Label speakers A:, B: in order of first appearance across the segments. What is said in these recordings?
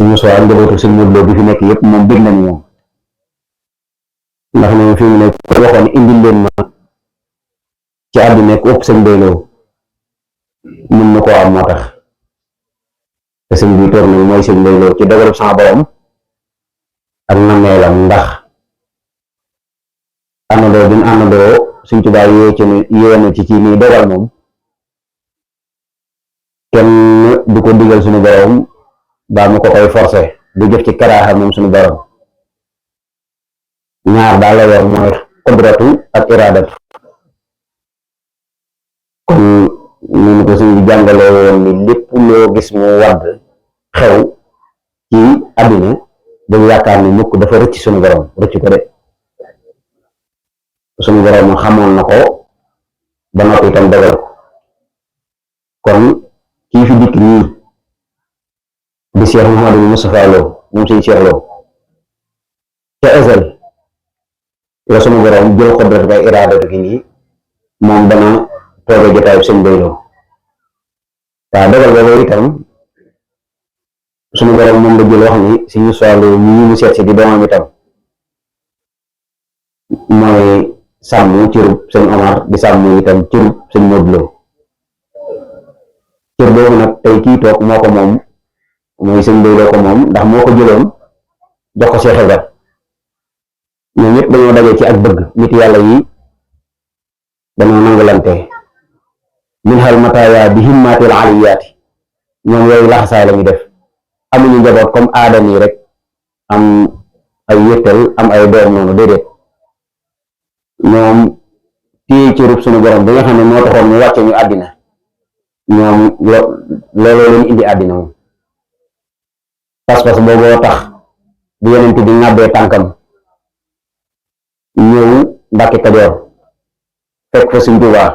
A: suñu soir njabootu suñ Modou Lo bi fi nekk yëpp moom bég nañ moom ndax ñoom fi mu ne ko waxoon indil leen ma ci àdduna ku ëpp sëñ Baylo mën na koo am moo tax te sëñ bi toog na mooy sëñ Baylo ci dogalu sama borom ak nameelam ndax àndandoo bi ñu àndandoo suñ Tuubaa yéene ci nii dogal moom kenn du ko digal suñu borom baa mu ko koy forcé du jëf ci karaaxa moom suñu borom ñaar daal la yor mooy qudratu ak iradatu kon ñu ko suñu jàngalee woon ni lépp loo gis mu wadd xew ci àddina dañu yaakaar ni mukk dafa rëcc suñu borom rëcc ko de suñu borom xamoon na ko ba noppi itam dogal ko kon kii fi dikk nii di Cheikh Mouhamadou Moustapha Lo moom suñu Cheikh Lo ca ezel la suñu borom jël xodrat bay iraadatu gi nii moom dana toogee jotaayu sëñ Baylo waaw dogal boobu itam suñu borom moom la jël wax ni suñu soxla ñi mu seet si di doomam itam mooy sàmm cërub sëñ Omar di sàmm itam cërub sëñ Modou Lo cër boobu nag tey kii toog moo ko moom mooy sëñ Baylo ko moom ndax moo ko jëloon jox ko Cheikh Ibra ñoom ñëpp dañoo daje ci ak bëgg nit yàlla yi dañoo nangalante min xal mataaya bi himmaatil aliyaati ñoom yooyu laxasaay la ñu def amuñu njaboot comme aadam yi rek am ay yëttal am ay doom noonu déedéet ñoom téye ci rub suñu borom bi nga xam ne moo taxoon mu wàcce ñu àddina ñoom looloo leen indi àddina moom pas-pas booboo tax bi Yonent bi ŋàbbee tànkam ñëw Mbàkke Kajoor fekk fa Sëñ Tuubaa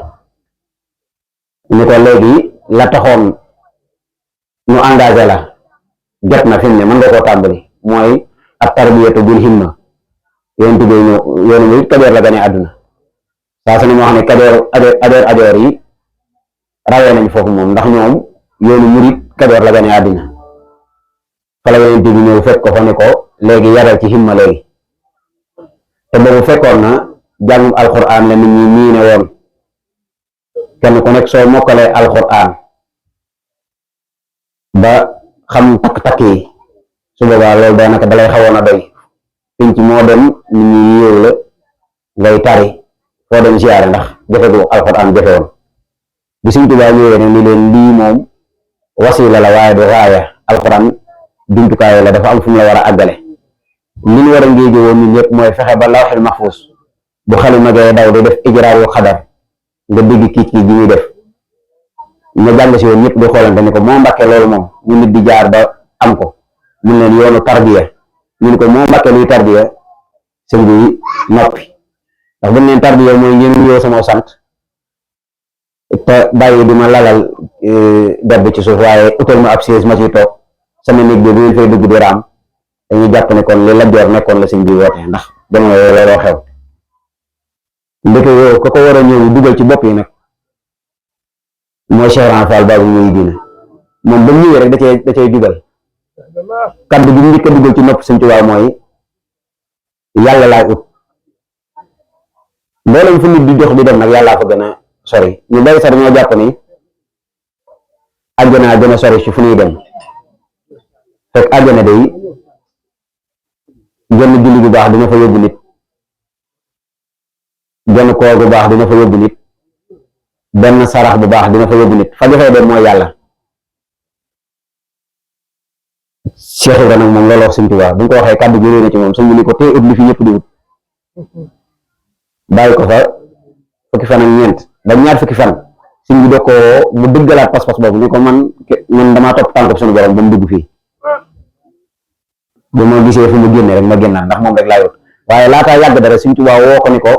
A: ni ko léegi la taxoon ñu engagé la jot na fi mu ne mën nga koo tàmbali mooy ak tarbiyatu bil himma Yonent bi ñëw yoonu bi Kajoor la gane àdduna saa su ne moo xam ne Kajoor ajoor yi rawee nañ foofu moom ndax ñoom yoonu murit Kajoor la gane àddina fa la Yonent bi ñëw fekk ko fa ne ko léegi yaral ci himma léegi te boobu fekkoon na jàngum alxuraan la nit ñi miine woon kenn ku nekk soo mokkalee alxuraan ba xam takk-takk yi su boobaa loolu daanaka dalay xawoon a doy pinc moo dem nit ñi yéew la ngay tari foo dem siyaare ndax jafe gu alxuraan jafe woon bi Sëñ Tuubaa ñëwee ne ni leen lii moom wasila la waaye du raaya alxuraan jumtukaay la dafa am fu mu la war a àggale li ñu war a ngéeje woon ñun ñëpp mooy fexe ba lawxil mahfuus bu xalima gay daw di def ijraarul xadar nga dégg kii ji muy def nga jàng si woon ñëpp di xoolante ni ko moo Mbàkke loolu moom ñu nit di jaar ba am ko mun leen yoonu tarbiya ñu ne ko moo Mbàkke luy tarbiya sëñ bi noppi ndax bu neen tarbiya mooy ngeen nuyoo sama sant te bàyyi di ma lalal der bi ci suuf waaye utal ma ab siège ma ciy toog sama néeg bi bu ngeen fay dugg di raam dañuy jàpp ne kon li la joor nekkoon la sëñ bi woote ndax jamono yooyu looloo xew ndeke yow ko war a ñëw dugal ci bopp yi nag mooy Cheikh Ibra Fall baabu muy dina moom ba mu ñëwee rek da cay dugal kaddu gi njëkk a dugal ci nopp Sëñ Tuubaa mooy yàlla laay ut mboolem fu nit di dox di dem nag yàllaa fa gën a sori ñu bari sax dañoo jàpp ni àjjana gën a sori ci fu ñuy dem fekk àjjana day genn julli bu baax dina fa yóbbu nit genn koor bu baax dina fa yóbbu nit benn sarax bu baax dina fa yóbbu nit fa joxee dem mooy yàlla Cheikh Ibra nag moom loolu wax Sëñ Tuubaa bu ñu ko waxee kàddu gi réy na ci moom sëñ bi ni ko tey ut li fi ñëpp di wut bàyyi ko fa fukki fan ak ñeent ba ñaar fukki fan sëñ bi doo ko mu dëggalaat pas-pas boobu ni ko man damaa topp tànk suñu borom ba mu dugg fii bu ma gisee fu mu génne rek ma génnaat ndax moom rek laa yot waaye laataa yàgg dara Sëñ Tuubaa woo ko ni ko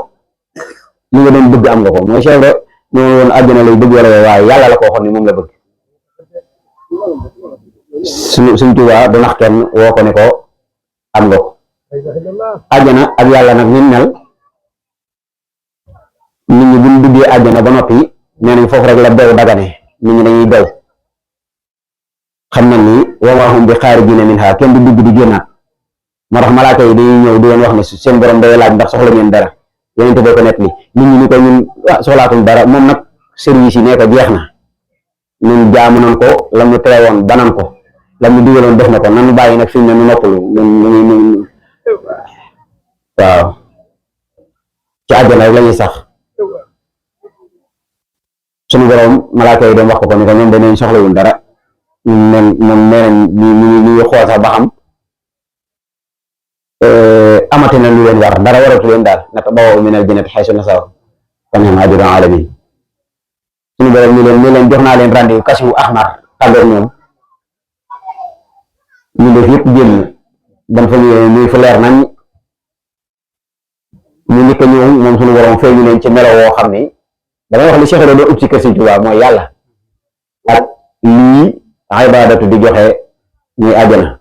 A: li nga doon bëgg am nga ko mooy Cheikh Ibra ñoo woon àjjana lay bëgg wala waaye yàlla la ko waxoon ni moom la bëgg Sëñ Tuubaa du nax kenn woo ko ni ko am nga ko àjjana ak yàlla nag ñu mel nit ñi buñ duggee àjjana ba noppi nee nañ foofu rek la bew dagane nit ñi dañuy bew xam nañ ni wa maa hum bi xaarijina minhaa kenn du dugg di génnaat moo tax malaaka yi dañuy ñëw di leen wax ne seen borom day laaj ndax soxla ngeen dara yonente boo ko nekk li nit ñi ni ko ñun soxlaatuñ dara moom nag service yi nee ko jeex na ñun jaamu nañ ko lam ñu tere woon banan ko lam ñu digaloon def na ko nanu bàyyi nag fi mu ne nu noppalu waaw ci àjjana rek la ñuy sax suñu borom malaaka yi doon wax ko ni ko ñoom dañu soxlawul dara moom nee nañ ñu xool sax ba xam amati na lu leen war dara waratu leen daal naka bawoo minal jannati haysu nasaw fa ni'ma ajrul aalamiin suñu borom ni leen jox naa leen rendez-vous kasiwu ahmar tàggoor ñoom ñu def yëpp génn ban fa ñëwee muy fu leer nañ ñu njëkk a ñëw moom suñu borom feeñu leen ci melo woo xam ni damay wax li Cheikh doo ub ci kër Sëñ Tuubaa mooy yàlla ak lii ibaadatu di joxe muy àjjana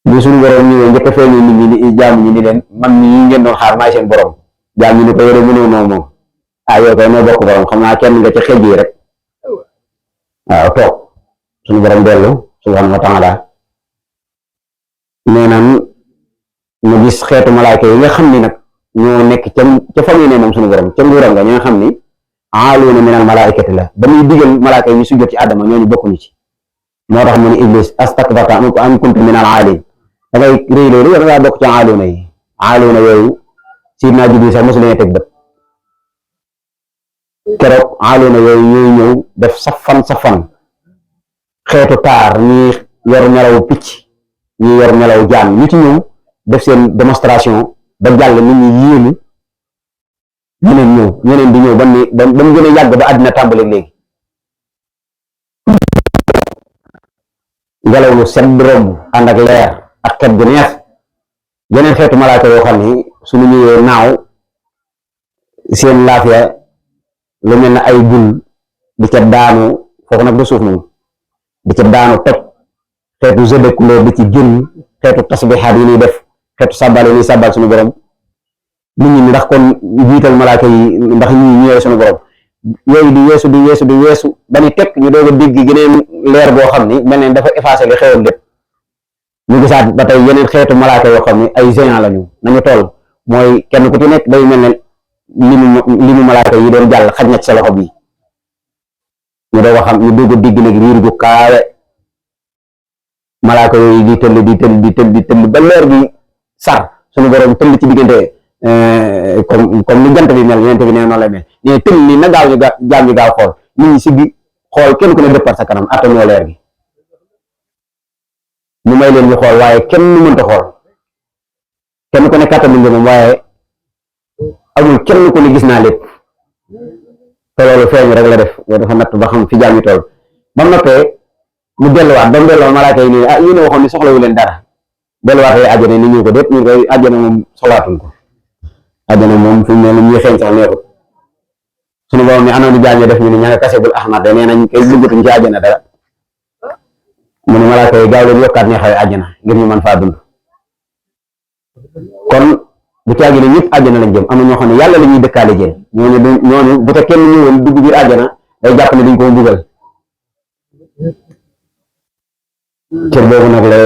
A: bi suñu borom ñëwee njëkk a feeñu nit ñi ni jaam ñi ni leen man ñi ngeen doon xaar maay seen borom jaam ñi ni ko yore mënoo moom yow kay noo bokk borom xam naa kenn nga ci xel yi rek waaw toog suñu borom dellu subhaanahu wa taala nee naan mu gis xeetu malaayka yi nga xam ni nag ñoo nekk ca famille ne moom suñu borom ca nguuram nga ñi nga xam ni aaluuna minal malaaykati la ba muy digal malaayka yi ñu sujjóot ci Adama ñooñu bokkuñu ci moo tax mu ne Iblis astakbarta am kuntu minal aaliin da ngay réy loolu da ngaa bokk ci aaluuna yooyu Sidna Jibril sax mosu leen teg bët keroog aaluuna yooyu ñooy ñëw def safan xeetu taar ñi yor melaw picc ñi yor melaw jaan ñu ci ñëw def seen démonstration ba jàll nit ñi yéemu ñeneen di ñëw ba mu gën a yàgg ba àddina tàmbali léegi ngelaw lu sedd romb ànd ak leer ak xet gu neex yeneen xeetu malaaka yoo xam ni suñu ñëwee naaw seen laafiya lu mel ne ay bul di ca daanu foofu nag du suuf moom di ca daanu toj xeetu zëdëkuloo di ci génn xeetu tasbixaat yi ñuy def xeetu sàbbal yi ñuy sàbbal suñu borom nit ñi ndax kon jiital malaaka yi ndax ñi ñëwee suñu borom yooyu di weesu ba ni teg ñu doog a dégg geneen leer boo xam ni mel ne dafa effacé li xewoon lépp ñu gisaat ba tey yeneen xeetu malaaka yoo xam ni ay géant lañu nañu toll mooy kenn ku ci nekk day mel ne limu malaaka yi doon jàll xaj na ci sa loxo bii ñu doog a xam ñu doog a dégg nag riir gu kaawe malaaka yooyu di tëll ba leer gi sar suñu borom tëll ci diggante comme ni jant bi mel yonent bi nee noonu lay mel nee tëll ni na gaaw ñu jaam ñu gaaw xool nit ñi siggi xool kenn ku ne dëppar sa kanam atta ñoo leer gi ñu may leen ñu xool waaye kenn nu mënta xool kenn ku ne kàttan bi moom waaye amul kenn ku ne gis naa lépp te loolu feeñ rek la def yow dafa natt ba xam fi jaam ñu toll ba mu noppee mu delluwaat ba mu delloo malaaka yi nii yéen a waxoon ni soxlawu leen dara delluwaatee àjjana ni ñu ko déet ñu koy àjjana moom soxlaatuñ ko àjjana moom fi mu ne ñuy xeeñ sax neexut suñu borom ni anoon jaam ñi def ñu ne ña nga kasebul ahmar de nee nañ koy bëggatuñ ci àjjana dara mu ne malaaka yi gaaw leen yokkaat neexawee àjjana ngir ñu mën faa dund kon bu caagi ne ñëpp àjjana lañ jëm am na ñoo xam ne yàlla la ñuy dëkkaale jël ñooñu bu te kenn ñëwoon dugg biir àjjana day jàpp ne duñ ko dugal cër boobu nag la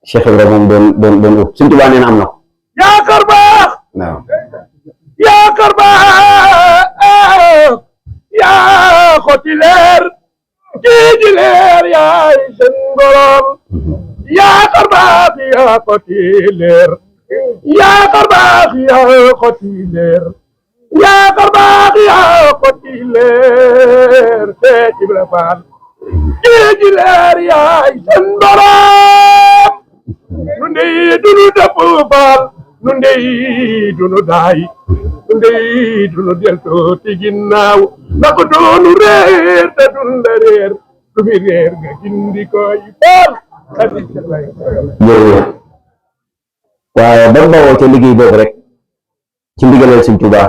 A: Cheikh Ibrahima moom doon ub Sëñ Tuubaa nee na am na ko
B: yaakaar baax
A: waaw
B: yaakaar baax yaa xoti leer ji leer yaay seen borom yaakaar baax yaa xoti leer yaakaar baax yaa xoti leer yaakaar baax yaa xoti leer Seex Ibra Faal ji leer yaay seen borom nu ndey dunu dëpp faal nu ndey dunu daay nu ndey dunu delto ti ginnaaw na ko doonu réer te dun la réer du mi réer nga gindi koy faal
A: jërëjëf waaye ba bawoo ca liggéey boobu rek ci ndigalal Sëñ Tuubaa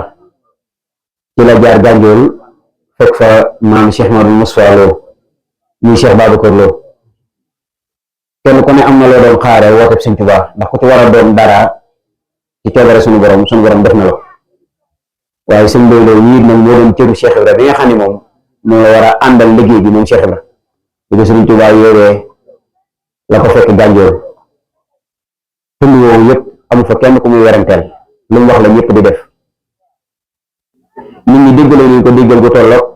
A: ci la jaar Gànjool fekk fa maam Cheikh Madou Moustapha Lo muy Cheikh Babacar Lo kenn ku ne am na loo doon xaare woote Sëñ Tuubaa ndax ku ci war a doon dara ci coobare suñu borom def na la waaye sëñ Bay Lo yii nag moo doon cëru Cheikh Ibra bi nga xam ne moom moo war a àndal liggéey bi moom Cheikh Ibra bi ko Sëriñ Tuubaa yooyee la ko fekk Gànjool tund woowu yëpp amu fa kenn ku muy weranteel lu mu wax la ñëpp di def nit ñi déggale nañ ko déggal gu tolloog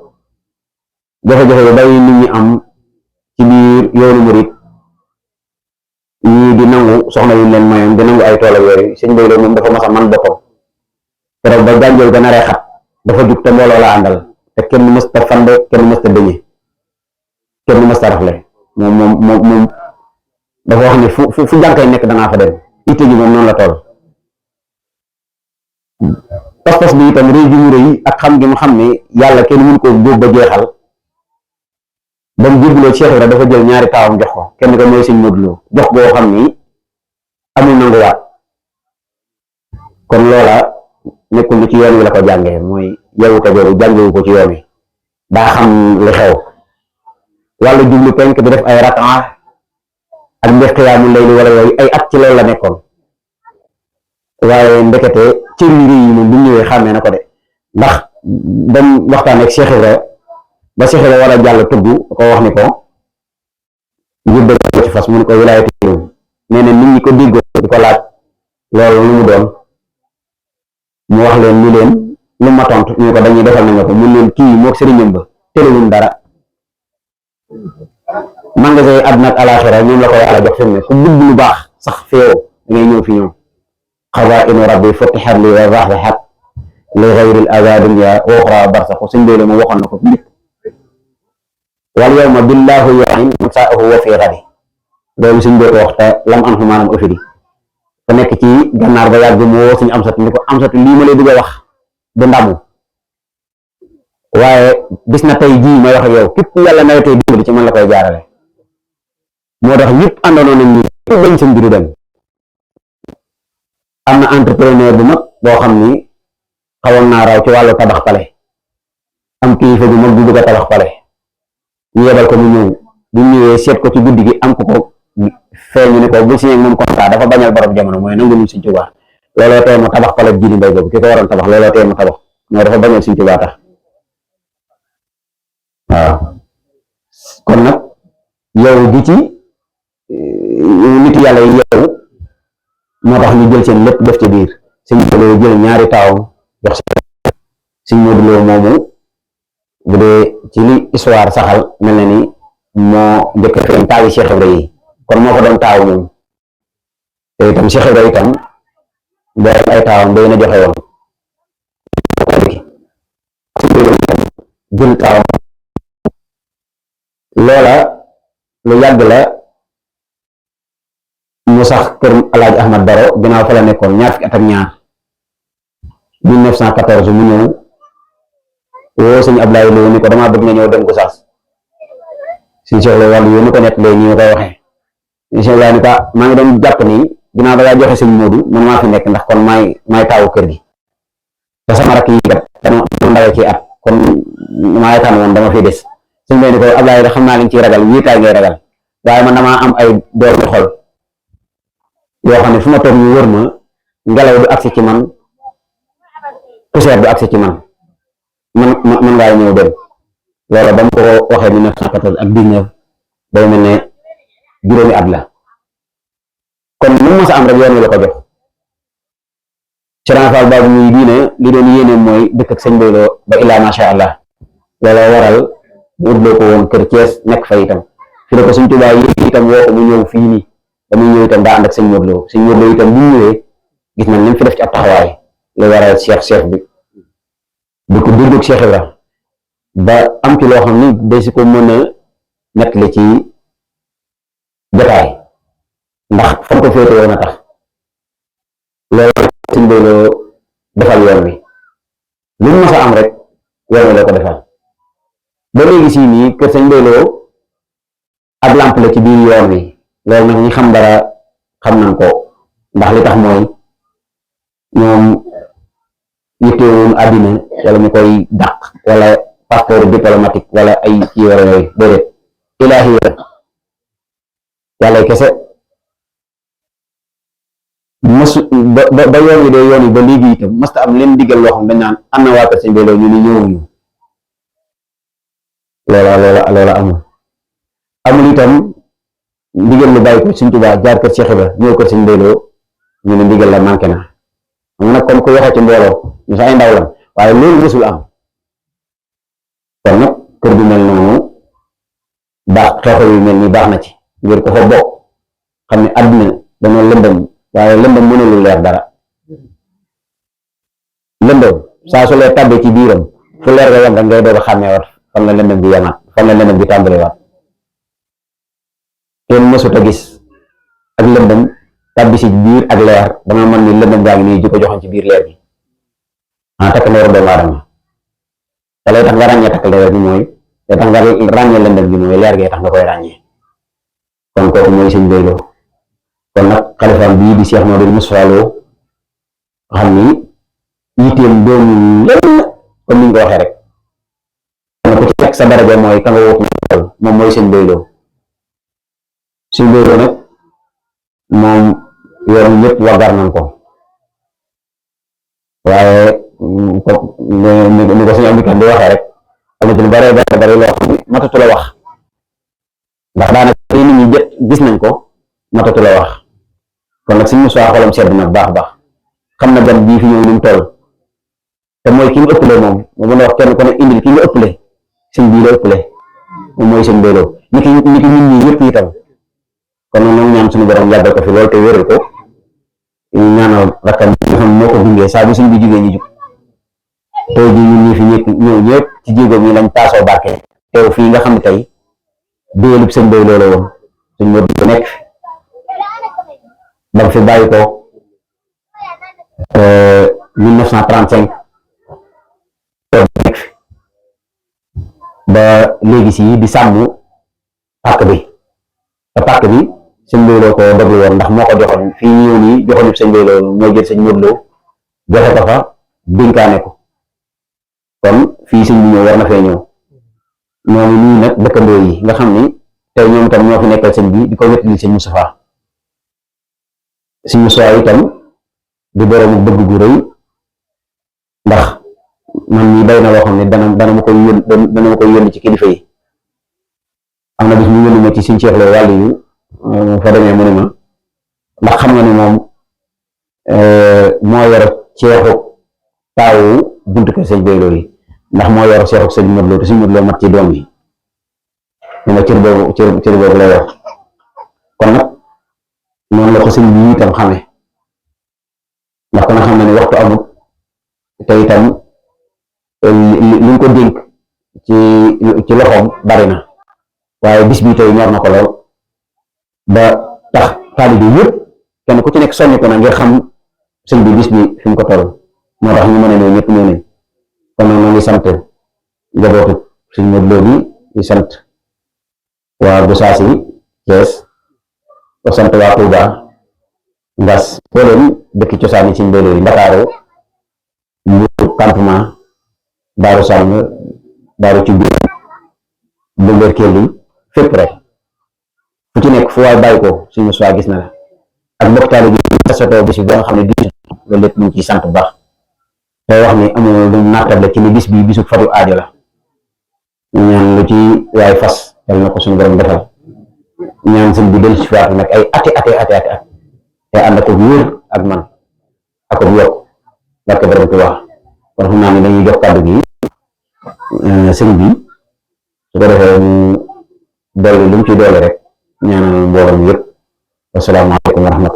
A: jafe-jafe yu bari nit ñi am ci biir yoonu murit ñii di nangu soxna yu leen mayoon di nangu ay tool ak yooyu sëñ Bay moom dafa mas a man boppam keroog ba Gànjool ga naree xat dafa jug te mbooloo la àndal te kenn mësta fande kenn mësta dëñe kenn mësta rafle moom dafa wax ni fu jànkay nekk danaa fa dem itte ji moom noonu la toll pas-pas bi itam réew ji mu rëy ak xam gi mu xam ne yàlla kenn mënu ko góob ba jeexal ba mu jébbaloo Cheikh Ibra dafa jël ñaari taawam jox ko kenn ko mooy sëñ Modou Lo jox goo xam ni amul nanguwaat kon loola nekkul lu ci yoon wi la ko jàngee mooy yewute boobu jàngewu ko ci yoon wi daa xam li xew wàllu jublu penk di def ay rakaa ak mbir xiyaamu layli wala yooyu ay at ci loolu la nekkoon waaye ndekete cër yu rëy yi moom bu ñëwee xàmmee na ko de ndax dem waxtaan ak Cheikh Ibra ba Cheikh Ibra war a jàll tudd ko wax ni ko njëbbal ko ci fas mu ne ko wilaayati nee na nit ñi ko déggoo di ko laaj loolu lu mu doon mu wax leen ni leen lu ma tontu ñu ko dañuy defal nañ ko mun leen kii moog sëriñam ba tëlewuñ dara magasin yi àdduna ak alaaxira ñoom la ko yàlla jox fi mu ne ku bëgg lu baax sax feewo da ngay ñëw fi ñoom xazaa'inu rabbi futihat li wa zahihat li ghayril aza dunya wa ukhra barsakhu suñ doole moom waxoon na ko nit wal yawma billahu yain musaahu wa fi ghadi loolu suñ doo ko wax te lam an fu maanaam ëffidi fa nekk ci gànnaar ba yàgg mu woo suñu amsatu ni ko amsatu lii ma lay bëgg a wax du ndamu waaye bis na tey jii may wax ak yow képp yàlla nawetee dimbali ci man la koy jaarale moo tax ñëpp àndoon nañ ni bañ seen biru dem am na entrepreneur bu mag boo xam ni xawoon naa raw ci wàllu tabax pale am kilifa bu mag bu bëgg a tabax pale ñu yebal ko mu ñëw bu ñëwee seet ko ci guddi gi am ko feeñu ni ko bu signé moom contrat dafa bañal borom jamono mooy nangu luñ Sëñ Tuubaa looloo tee mu tabax pale Jiili Mbay boobu ki ko waroon tabax looloo tee mu tabax mooy dafa bañal Sëñ Tuubaa tax waaw kon nag yow di ci nit yàlla yi yow moo tax ñu jël seen lépp def ci biir Sëñ Modou Lo jël ñaari taawam jox Sëñ Modou Lo moomu bu dee ci li histoire saxal mel na ni moo njëkk a feeñ taawi Cheikh Ibra yi kon moo ko doon taaw moom te itam Cheikh Ibra itam boo ay taawam day na joxe woon jël taawam loola lu yàgg la mu sax kër Alaaji Ahmad Baro ginnaaw fa la nekkoon ñaar fukki at ak ñaar 1914 mu ñëw woo sëñ Ablaye Lo ni ko damaa bëgg nga ñëw dem Gossas sëñ Cheikh Lo wàllu yooyu ni ko nekk léegi ñu koy waxee sëñ Cheikh Lo ni ko maa ngi doon jàpp ni ginnaaw da ngaa joxe sëñ Modou man maa fi nekk ndax kon maay taawu kër gi te sama rakk yi kat dama ndawe ci at kon maa tànn woon dama fi des sëñ bi ni ko Ablaye da xam naa liñ ciy ragal wéetaay ngay ragal waaye man damaa am ay doomi xol yoo xam ne fu ma toog ñu wër ma ngelaw du agsi ci man poussière du agsi ci man ngaa ñëw dem loolu ba mu ko waxee 1914 ak 19 day mel ne juróomi at la kon lu mu mës a am rek yoon wi la ko jox Serigne Fall baabu muy diine li doon yéene mooy dëkk ak sëñ Bay Lo ba illaa macha allah looloo waral mu utloo ko woon kër Thiès nekk fa itam fi la ko Sëñ Tuubaa yi itam woo ko mu ñëw fii nii ba muy ñëw itam daa ànd ak sëñ Modou Lo sëñ Modou Lo itam bu ñëwee gis nañ li mu fi def ci ab taxawaay lu waral cheikh bi di ko déglu Cheikh Ibra ba am ci loo xam ni day si ko mën a nettali ci jotaay ndax fan ko féete woon a tax loolu sëñ Bay Lo defal yoon wi lu mu mës a am rek yoon wi la ko defal ba léegi sii nii kër sëñ Bay Lo ab lamp la ci biir yoon wi loolu nag ñi xam dara xam nañ ko ndax li tax mooy ñoom yittewoon àddina wala ñu koy dàq wala passeport diplomatique wala ay kii wala yooyu déedéet ilaahi yàlla kese mësu ba yoon wi dee yoon wi ba léegi itam mësta am leen diggal loo xam dañ naan am na waa kër sëñ Bay Lo ñu ni ñëwuñu loola amul itam ndigal lu bàyyi ko Sëñ Tuubaa jaar kër Cheikh Ibra ñëw kër Sëñ Mbayloo ñu ne ndigal la manqué na xam nga nag comme ku waxee ci mbooloo ñu sax ay ndaw lan waaye loolu mësul am kon nag kër bi mel noonu baax xeexoo yu mel nii baax na ci ngir ko fa bokk xam ne àdduna dana lëndëm waaye lëndëm mënul leer dara lëndëm saa su leer tàbbee ci biiram fu leer nga yem rek ngay doog a xàmmee wat fan la lëndëm bi yemaat fan la lëndëm bi tàmbalee waat kenn mësut a gis ak lëndëm tàbbi si biir ak leer dama mën ni lëndëm gaa ngi nii ji ko joxoon ci biir leer gi takk ndeeru doomu aadama te lay tax nga ràññee takk ndeer bi mooy lay tax nga ràññee lëndëm bi mooy leer gi tax nga koy ràññee kon kooku mooy Sëñ Mbayloo kon nag xalifaam bii di Cheikh Modou Moustapha Lo xam ni yitteem doon lenn comme ni nga ko waxee rek kon ku ci nekk sa daraja mooy ka nga wut moom mooy Sëñ Mbayloo Sëñ Mbayloo nag moom yoon ñëpp waggar nañ ko waaye ni ko suñu ambikat di waxee rek am na ci lu bari loo xam ne matatu la wax ndax daanaka nit ñi gis nañ ko matatu la wax kon nag Sëñ Moussa xolam sedd na baax baax xam na gan bii fi ñëw ni mu toll te mooy ki mu ëppale moom mu mën a wax kenn ku ne indil ki nga ëppale sëñ bii la ëppale moom mooy Sëñ Mbayloo ni ki nit ñi ñëpp itam kon nag ñaan suñu borom yàggal ko fi lool te wéral ko ñaanal rakkam nga xam moo ko gunge saa bu suñ bi jugee ñu jug tey jii ñun ñi fi ñëw ñëpp ci jéegoom yi lañ taasoo barke teew fii nga xam ne tey déelub Sëñ Mbayloo la woon suñ moo bu nekk ba fi bàyyi ko 1935 nekk ba léegi si di sàmm pàkk bi te pàkk bi Sëñ Mbayloo ko doglu woon ndax moo ko joxoon fii ñëw nii joxoon Sëñ Mbayloo moo jël Sëñ Modou Lo joxe ko fa dénkaane ko kon fii sëñ bi ñëw war na fee ñëw noonu nii nag dëkkandoo yi nga xam ni tey ñoom itam ñoo fi nekkal sëñ bi di ko wéttali Sëñ Moustapha Sëñ Moustapha itam di boroomu bëgg gu rëy ndax man mii bay na loo xam ne dana ma koy yónni ci kilifa yi am na bis mu yónni ma ci Sëñ Cheikh Lo wàllu yu fa demee mu ne ma ndax xam nga ni moom moo yor ceexu taawu buntu kër Sëñ Mbayloo yi ndax moo yor ceexu Sëñ Modou Lo te Sëñ Modou Lo mat ci doom yi ne ma cër boobu la yor kon nag noonu la ko sëñ bi itam xamee ndax kon xam na ne waxtu amut te itam li ñu ko dénk ci loxoom bari na waaye bis bi tey ñor na ko lool ba tax taalibe yëpp kenn ku ci nekk soññ ko na ngir xam sëñ bi bis bi fi mu ko toll moo tax ñu mën a ñëw ñëpp ñëw nañ kon nag ñoo ngi sant njabootu Sëñ Modou Lo bi di sant waa Gossassi Thiès di sant waa Touba Ngas boo leen dëkki cosaan yi Sëñ Mbayloo yi Ndakaaru Mbuur campement Daaru Sàng Daaru Cubbi Bëngër Kelli fépp rek fu ci nekk fu waay bàyyi ko Sëñ Moussa gis na la ak mbokk taalibe bi sasatoo bis bi ba nga xam ne bis loolu lépp ñu ngi ciy sant bu baax te wax ni amul lu naatable ci ni bis bi bisu faju aajo la ñaan lu ci waay fas yal na ko suñu borom defal ñaan sëñ bi del ci faatu nag ay ati te ànd ak wér ak man ak yokk barke borom Tuubaa kon xam naa ne dañuy jox kàddu gi sëñ bi su ko defee mu dolli lu mu ci doole rek ñaanal mbooloo mi yëpp wasalaamaaleykum wa rahmatulah